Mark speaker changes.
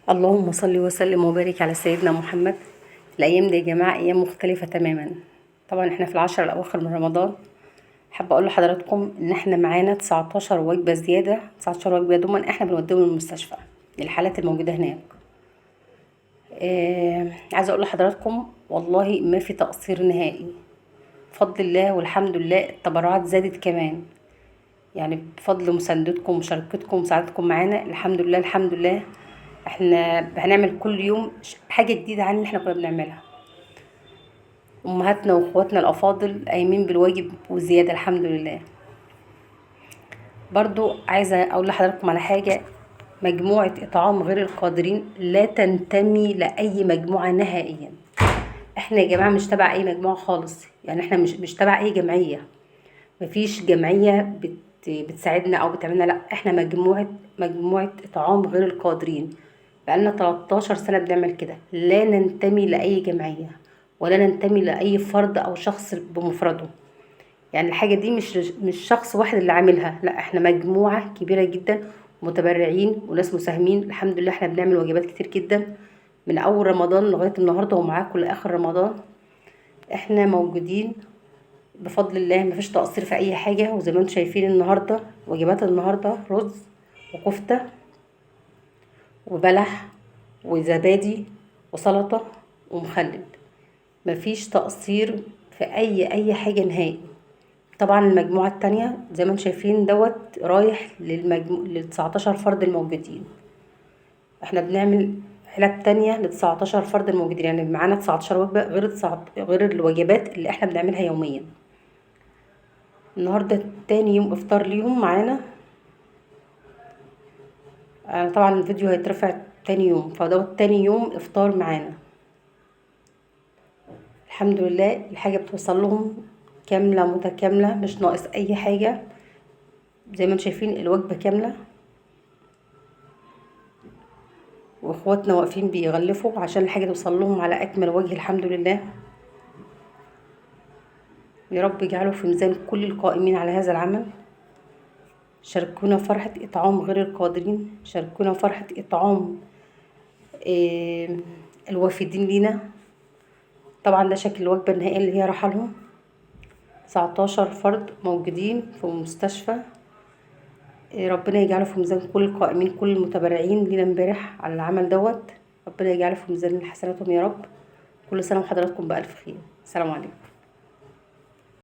Speaker 1: اللهم صل وسلم وبارك على سيدنا محمد. الايام دي يا جماعه ايام مختلفه تماما. طبعا احنا في العشر الاواخر من رمضان. حابه اقول لحضراتكم ان احنا معانا 19 وجبه زياده، 19 وجبه دوما احنا بنوديهم المستشفى للحالات الموجوده هناك. عايزه اقول لحضراتكم والله ما في تقصير نهائي بفضل الله والحمد لله. التبرعات زادت كمان، يعني بفضل مساندتكم ومشاركتكم ومساعدتكم معانا. الحمد لله الحمد لله. احنا هنعمل كل يوم حاجة جديدة عن اللي احنا كنا بنعملها. امهاتنا واخواتنا الافاضل قايمين بالواجب وزيادة الحمد لله. برضو عايزة اقول لحضراتكم على حاجة. مجموعة اطعام غير القادرين لا تنتمي لاي مجموعة نهائيا. احنا يا جماعة مش تبع اي مجموعة خالص، يعني احنا مش تبع اي جمعية. مفيش جمعية بتساعدنا او بتعملنا، لا احنا مجموعة اطعام غير القادرين. بقالنا 13 سنة بنعمل كده، لا ننتمي لأي جمعية ولا ننتمي لأي فرد أو شخص بمفرده. يعني الحاجة دي مش شخص واحد اللي عاملها، لا احنا مجموعة كبيرة جدا متبرعين وناس مساهمين. الحمد لله احنا بنعمل واجبات كتير جدا من أول رمضان لغاية النهاردة ومعاكم لآخر رمضان. احنا موجودين بفضل الله، مفيش تقصير في أي حاجة. وزي ما انتم شايفين النهاردة وجبات النهاردة رز وكفتة وبلح وزبادي وسلطة ومخلل. مفيش تقصير في اي حاجة نهائي. طبعا المجموعة التانية زي ما انتم شايفين دوت رايح لل 19 فرد الموجودين. احنا بنعمل علب تانية ل 19 فرد الموجودين، يعني معانا 19 وجبة غير الوجبات اللي احنا بنعملها يوميا. النهاردة تاني يوم افطار ليهم معانا. طبعا الفيديو هيترفع تاني يوم، فدوت تاني يوم افطار معانا. الحمد لله الحاجة بتوصل لهم كاملة متكاملة، مش ناقص اي حاجة. زي ما انتم شايفين الوجبة كاملة، واخواتنا واقفين بيغلفوا عشان الحاجة توصل لهم على اكمل وجه الحمد لله. يا رب يجعله في ميزان كل القائمين على هذا العمل. شاركونا فرحة اطعام غير القادرين، شاركونا فرحة اطعام الوافدين لينا. طبعا ده شكل الوجبة النهائية اللي هي رايحة لهم. 19 فرد موجودين في مستشفى. ربنا يجعله في ميزان كل القائمين كل المتبرعين لينا امبارح على العمل دوت. ربنا يجعله في ميزان حسناتهم يا رب. كل سنة وحضراتكم بألف خير. السلام عليكم.